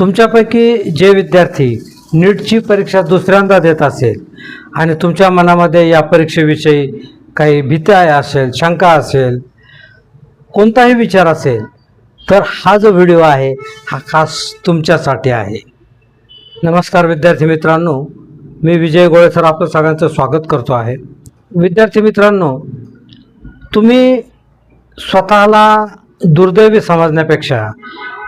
तुमच्यापैकी जे विद्यार्थी नीटची परीक्षा दुसऱ्यांदा देत असेल आणि तुमच्या मनामध्ये या परीक्षेविषयी काही भीती असेल, शंका असेल, कोणताही विचार असेल, तर हा जो व्हिडिओ आहे हा खास तुमच्यासाठी आहे. नमस्कार विद्यार्थी मित्रांनो, मी विजय गोळे सर आपलं सगळ्यांचं स्वागत करतो आहे. विद्यार्थी मित्रांनो, तुम्ही स्वतःला दुर्दैवी समजण्यापेक्षा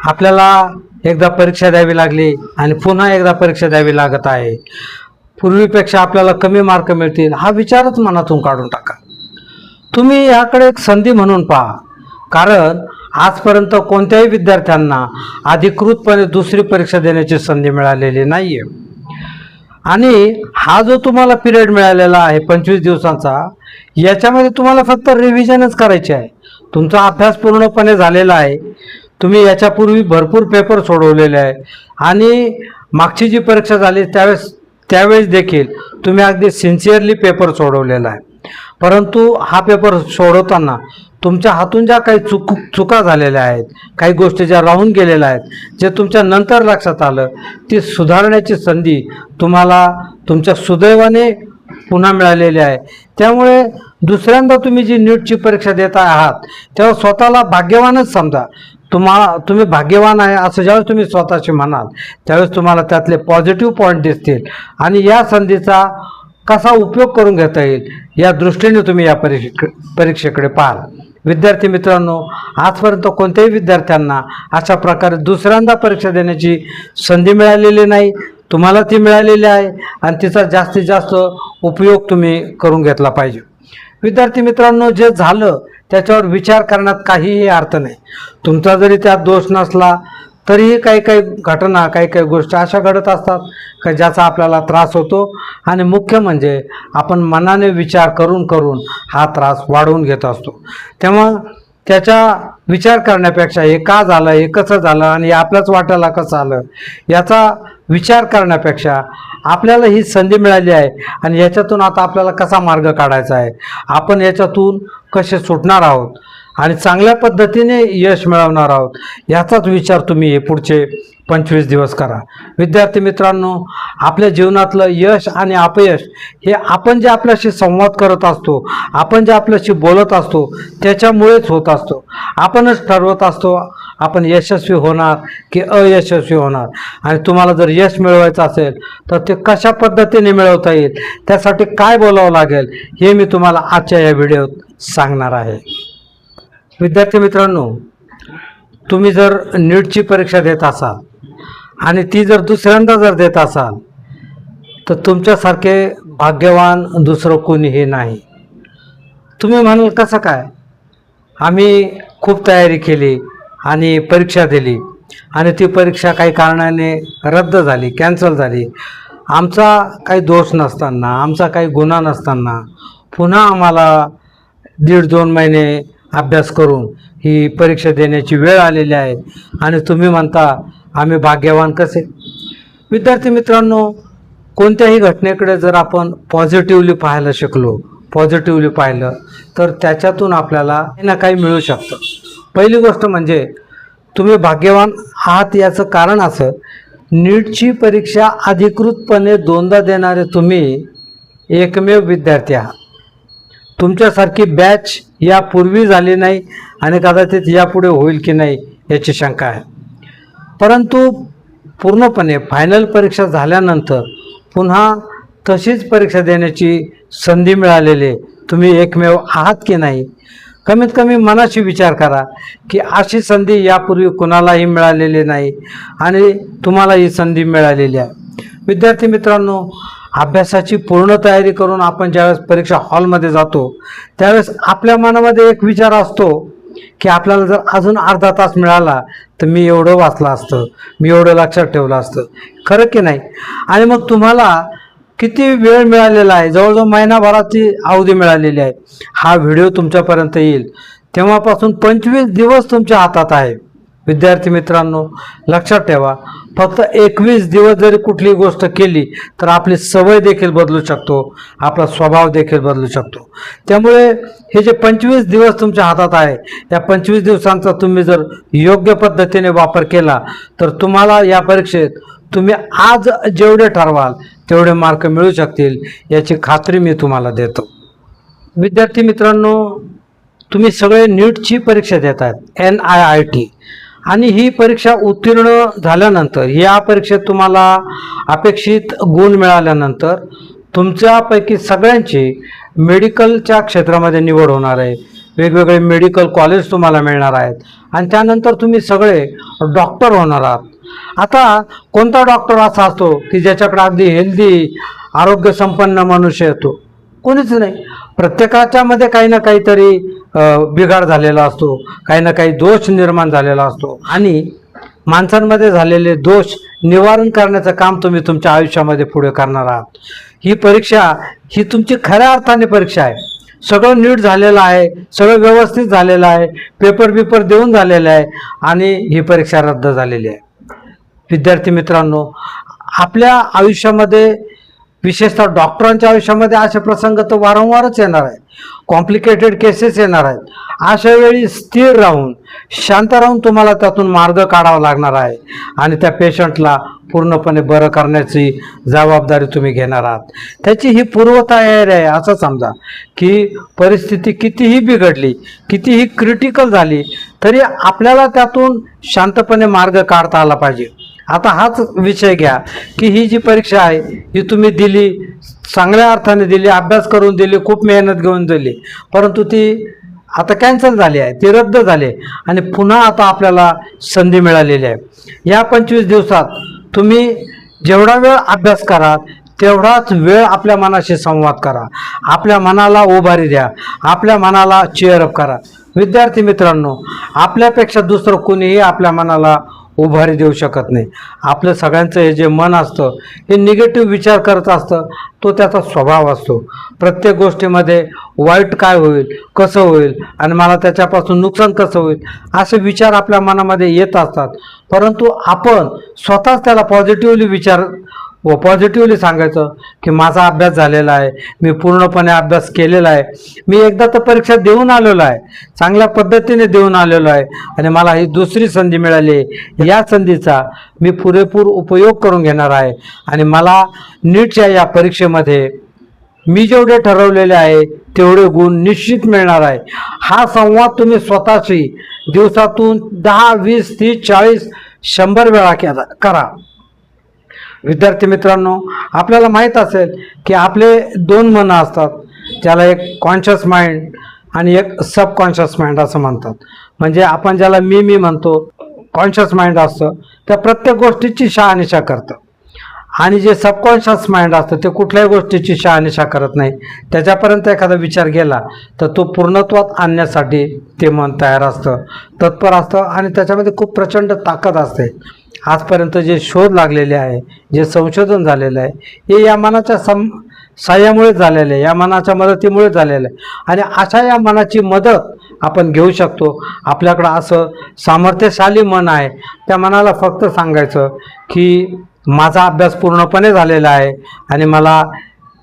आपल्याला एकदा परीक्षा द्यावी लागली आणि पुन्हा एकदा परीक्षा द्यावी लागत आहे, पूर्वीपेक्षा आपल्याला कमी मार्क मिळतील, हा विचारच मनातून काढून टाका. तुम्ही याकडे एक संधी म्हणून पहा. कारण आजपर्यंत कोणत्याही विद्यार्थ्यांना अधिकृतपणे दुसरी परीक्षा देण्याची संधी मिळालेली नाही आहे. आणि हा जो तुम्हाला पिरियड मिळालेला आहे 25 दिवसांचा, याच्यामध्ये तुम्हाला फक्त रिव्हिजनच करायची आहे. तुमचा अभ्यास पूर्णपणे झालेला आहे. तुम्ही याच्यापूर्वी भरपूर पेपर सोडवलेले आहे आणि मागची जी परीक्षा झाली त्यावेळेस देखील तुम्ही अगदी सिन्सिअरली पेपर सोडवलेला आहे. परंतु हा पेपर सोडवताना तुमच्या हातून ज्या काही चुका झालेल्या आहेत, काही गोष्टी ज्या राहून गेलेल्या आहेत, जे तुमच्या नंतर लक्षात आलं, ती सुधारण्याची संधी तुम्हाला तुमच्या सुदैवाने पुन्हा मिळालेली आहे. त्यामुळे दुसऱ्यांदा तुम्ही जी नीटची परीक्षा देत आहात तेव्हा स्वतःला भाग्यवानच समजा. तुम्ही भाग्यवान आहे असं ज्यावेळेस तुम्ही स्वतःशी म्हणाल त्यावेळेस तुम्हाला त्यातले पॉझिटिव्ह पॉईंट दिसतील आणि या संधीचा कसा उपयोग करून घेता येईल या दृष्टीने तुम्ही या परीक्षेकडे पाहाल. विद्यार्थी मित्रांनो, आजपर्यंत कोणत्याही विद्यार्थ्यांना अशा प्रकारे दुसऱ्यांदा परीक्षा देण्याची संधी मिळालेली नाही. तुम्हाला ती मिळालेली आहे आणि तिचा जास्तीत जास्त उपयोग तुम्ही करून घेतला पाहिजे. विद्यार्थी मित्रांनो, जे झालं त्याच्यावर विचार करण्यात काहीही अर्थ नाही. तुमचा जरी त्यात दोष नसला तरीही काही घटना, काही गोष्टी अशा घडत असतात का ज्याचा आपल्याला त्रास होतो आणि मुख्य म्हणजे आपण मनाने विचार करून हा त्रास वाढवून घेत असतो. तेव्हा त्याचा विचार करण्यापेक्षा हे का झालं, हे कसं झालं आणि आपल्याच वाट्याला कसं आलं याचा विचार करण्यापेक्षा आपल्याला ही संधी मिळाली आहे आणि याच्यातून आता आपल्याला कसा मार्ग काढायचा आहे, आपण याच्यातून कसे सुटणार आहोत आणि चांगल्या पद्धतीने यश मिळवणार आहोत, याचाच विचार तुम्ही हे पुढचे 25 दिवस करा. विद्यार्थी मित्रांनो, आपल्या जीवनातलं यश आणि अपयश हे आपण जे आपल्याशी संवाद करत असतो, आपण जे आपल्याशी बोलत असतो त्याच्यामुळेच होत असतो. आपणच ठरवत असतो आपण यशस्वी होणार की अयशस्वी होणार. आणि तुम्हाला जर यश मिळवायचं असेल तर ते कशा पद्धतीने मिळवता येईल, त्यासाठी काय बोलावं लागेल हे मी तुम्हाला आजच्या या व्हिडिओत सांगणार आहे. विद्यार्थी मित्रांनो, तुम्ही जर नीटची परीक्षा देत असाल आणि ती जर दुसऱ्यांदा जर देत असाल तर तुमच्यासारखे भाग्यवान दुसरं कोणीही नाही. तुम्ही म्हणाल कसं काय, आम्ही खूप तयारी केली आणि परीक्षा दिली आणि ती परीक्षा काही कारणाने रद्द झाली, कॅन्सल झाली. आमचा काही दोष नसताना, आमचा काही गुन्हा नसताना पुन्हा आम्हाला 1.5-2 महिने अभ्यास करून ही परीक्षा देण्याची वेळ आलेली आहे आणि तुम्ही म्हणता आम्ही भाग्यवान कसे. विद्यार्थी मित्रांनो, कोणत्याही घटनेकडे जर आपण पॉझिटिव्हली पाहायला शिकलो, पॉझिटिव्हली पाहिलं तर त्याच्यातून आपल्याला काही ना काही मिळू शकतं. पहिली गोष्ट म्हणजे तुम्ही भाग्यवान आहात याचं कारण असं, नीटची परीक्षा अधिकृतपणे 2दा देणारे तुम्ही एकमेव विद्यार्थी आहात. तुमच्यासारखी बॅच यापूर्वी झाली नाही आणि कदाचित यापुढे होईल की नाही याची शंका आहे. परंतु पूर्णपणे फायनल परीक्षा झाल्यानंतर पुन्हा तशीच परीक्षा देण्याची संधी मिळालेली तुम्ही एकमेव आहात की नाही. कमीत कमी मनाशी विचार करा की अशी संधी यापूर्वी कुणालाही मिळालेली नाही आणि तुम्हाला ही संधी मिळालेली आहे. विद्यार्थी मित्रांनो, अभ्यासाची पूर्ण तयारी करून आपण ज्यावेळेस परीक्षा हॉलमध्ये जातो त्यावेळेस आपल्या मनामध्ये एक विचार असतो की आपल्याला जर अजून अर्धा तास मिळाला तर मी एवढं वाचलं असतं, मी एवढं लक्षात ठेवलं असतं, खरं की नाही. आणि मग तुम्हाला किती वेळ मिळालेला आहे, जवळजवळ महिनाभराची अवधी मिळालेली आहे. हा व्हिडिओ तुमच्यापर्यंत येईल तेव्हापासून 25 दिवस तुमच्या हातात आहे. विद्यार्थी मित्रांनो, लक्षात ठेवा, फक्त 21 दिवस जरी कुठली गोष्ट केली तर आपली सवय देखील बदलू शकतो, आपला स्वभाव देखील बदलू शकतो. त्यामुळे हे जे 25 दिवस तुमच्या हातात आहे, या 25 दिवसांचा तुम्ही जर योग्य पद्धतीने वापर केला तर तुम्हाला या परीक्षेत तुम्ही आज जेवढे ठरवाल तेवढे मार्क मिळू शकतील, याची खात्री मी तुम्हाला देतो. विद्यार्थी मित्रांनो, तुम्ही सगळे नीटची परीक्षा देत आहेत, NIIT, आणि ही परीक्षा उत्तीर्ण झाल्यानंतर या परीक्षेत तुम्हाला अपेक्षित गुण मिळाल्यानंतर तुमच्यापैकी सगळ्यांची मेडिकलच्या क्षेत्रामध्ये निवड होणार आहे. वेगवेगळे मेडिकल कॉलेज तुम्हाला मिळणार आहेत आणि त्यानंतर तुम्ही सगळे डॉक्टर होणार आहात. आता कोणता डॉक्टर असा असतो की ज्याच्याकडे अगदी हेल्दी आरोग्यसंपन्न मनुष्य येतो? कोणीच नाही. प्रत्येकाच्या मध्ये काही ना काहीतरी बिघाड झालेला असतो, काही ना काही दोष निर्माण झालेला असतो, आणि माणसांमध्ये झालेले दोष निवारण करण्याचं काम तुम्ही तुमच्या आयुष्यामध्ये पुढे करणार आहात. ही परीक्षा ही तुमची खऱ्या अर्थाने परीक्षा आहे. सगळं नीट झालेलं आहे, सगळं व्यवस्थित झालेलं आहे, पेपर देऊन झालेलं आहे आणि ही परीक्षा रद्द झालेली आहे. विद्यार्थी मित्रांनो, आपल्या आयुष्यामध्ये, विशेषतः डॉक्टरांच्या आयुष्यामध्ये असे प्रसंग तर वारंवारच येणार आहे, कॉम्प्लिकेटेड केसेस येणार आहेत. अशा वेळी स्थिर राहून, शांत राहून तुम्हाला त्यातून मार्ग काढावा लागणार आहे आणि त्या पेशंटला पूर्णपणे बरं करण्याची जबाबदारी तुम्ही घेणार आहात. त्याची ही पूर्वतयारी आहे. असं समजा की परिस्थिती कितीही बिघडली, कितीही क्रिटिकल झाली तरी आपल्याला त्यातून शांतपणे मार्ग काढता आला पाहिजे. आता हाच विषय घ्या की ही जी परीक्षा आहे ही तुम्ही दिली, चांगल्या अर्थाने दिली, अभ्यास करून दिली, खूप मेहनत घेऊन दिली, परंतु ती आता कॅन्सल झाली आहे, ती रद्द झाली आणि पुन्हा आता आपल्याला संधी मिळालेली आहे. या 25 दिवसात तुम्ही जेवढा वेळ अभ्यास करा तेवढाच वेळ आपल्या मनाशी संवाद करा, आपल्या मनाला उभारी द्या, आपल्या मनाला चीअरअप करा. विद्यार्थी मित्रांनो, आपल्यापेक्षा दुसरं कोणीही आपल्या मनाला उभारी देऊ शकत नाही. आपलं सगळ्यांचं हे जे मन असतं हे निगेटिव्ह विचार करत असतं, तो त्याचा स्वभाव असतो. प्रत्येक गोष्टीमध्ये वाईट काय होईल, कसं होईल आणि मला त्याच्यापासून नुकसान कसं होईल असे विचार आपल्या मनामध्ये येत असतात. परंतु आपण स्वतःच त्याला पॉझिटिव्हली सांगायचं की माझा अभ्यास झालेला आहे, मी पूर्णपणे अभ्यास केलेला आहे, मी एकदा तर परीक्षा देऊन आलेलो आहे, चांगल्या पद्धतीने देऊन आलेलो आहे आणि मला ही दुसरी संधी मिळाली, या संधीचा मी पुरेपूर उपयोग करून घेणार आहे आणि मला नीटच्या या परीक्षेमध्ये मी जेवढे ठरवलेले आहे तेवढे गुण निश्चित मिळणार आहे. हा संवाद तुम्ही स्वतःशी दिवसातून 10, 20, 30, 40, 100 वेळा करा. विद्यार्थी मित्रांनो, आपल्याला माहीत असेल की आपले 2 मनं असतात, ज्याला एक कॉन्शियस माइंड आणि एक सबकॉन्शियस माइंड असं म्हणतात. म्हणजे आपण ज्याला मी म्हणतो, कॉन्शियस माइंड असतं त्या प्रत्येक गोष्टीची शहानिशा करतं आणि जे सबकॉन्शियस माइंड असतं ते कुठल्याही गोष्टीची शहानिशा करत नाही. त्याच्यापर्यंत एखादा विचार गेला तर तो पूर्णत्वात आणण्यासाठी ते मन तयार असतं, तत्पर असतं आणि त्याच्यामध्ये खूप प्रचंड ताकद असते. आजपर्यंत जे शोध लागलेले आहे, जे संशोधन झालेलं आहे, हे या मनाच्या साह्यामुळे झालेलं आहे, या मनाच्या मदतीमुळे झालेलं आहे आणि अशा या मनाची मदत आपण घेऊ शकतो. आपल्याकडं असं सामर्थ्यशाली मन आहे, त्या मनाला फक्त सांगायचं की माझा अभ्यास पूर्णपणे झालेला आहे आणि मला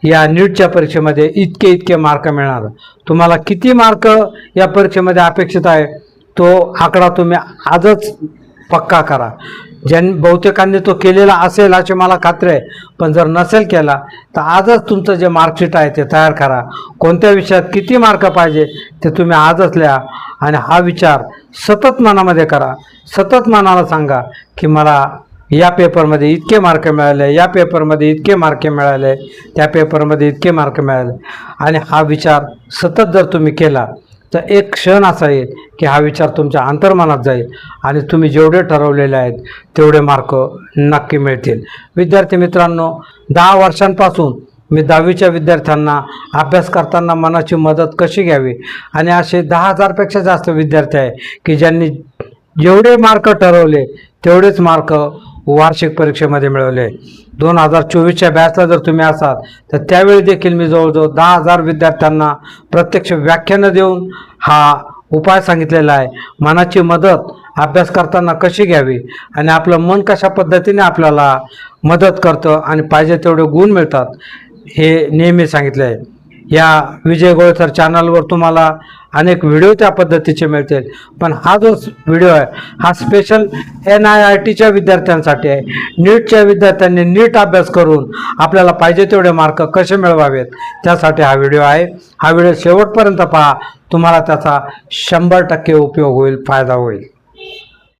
या नीटच्या परीक्षेमध्ये इतके मार्क मिळणार. तुम्हाला किती मार्क या परीक्षेमध्ये अपेक्षित आहे तो आकडा तुम्ही आजच पक्का करा. बहुतेकांनी तो केलेला असेल अशी मला खात्री आहे, पण जर नसेल केला तर आजच तुमचं जे मार्कशीट आहे ते तयार करा. कोणत्या विषयात किती मार्क पाहिजे ते तुम्ही आजच लिहा आणि हा विचार सतत मनामध्ये करा. सतत मनाला सांगा की मला या पेपरमध्ये इतके मार्क मिळाले, या पेपरमध्ये इतके मार्क मिळाले, त्या पेपरमध्ये इतके मार्क मिळाले. आणि हा विचार सतत जर तुम्ही केला तर एक क्षण असा येईल की हा विचार तुमच्या अंतर्मनात जाईल आणि तुम्ही जेवढे ठरवलेले आहेत तेवढे मार्क नक्की मिळतील. विद्यार्थी मित्रांनो, 10 वर्षांपासून मी 10वीच्या विद्यार्थ्यांना अभ्यास करताना मनाची मदत कशी घ्यावी आणि असे 10,000पेक्षा जास्त विद्यार्थी आहे की ज्यांनी जेवढे मार्क ठरवले तेवढेच मार्क वार्षिक परीक्षेमध्ये मिळवले. 2024च्या बॅचला जर तुम्ही असाल तर त्यावेळी देखील मी जवळजवळ 10,000 विद्यार्थ्यांना प्रत्यक्ष व्याख्यानं देऊन हा उपाय सांगितलेला आहे. मनाची मदत अभ्यास करताना कशी घ्यावी आणि आपलं मन कशा पद्धतीने आपल्याला मदत करतं आणि पाहिजे तेवढे गुण मिळतात हे नेहमी सांगितले आहे. या विजय गोळेसर चॅनलवर तुम्हाला अनेक व्हिडिओ त्या पद्धतीचे मिळतील, पण हा जो व्हिडिओ आहे हा स्पेशल NIRTच्या विद्यार्थ्यांसाठी आहे. नीटच्या विद्यार्थ्यांनी नीट अभ्यास करून आपल्याला पाहिजे तेवढे मार्क कसे मिळवावेत त्यासाठी हा व्हिडिओ आहे. हा व्हिडिओ शेवटपर्यंत पहा, तुम्हाला त्याचा 100% उपयोग होईल, फायदा होईल.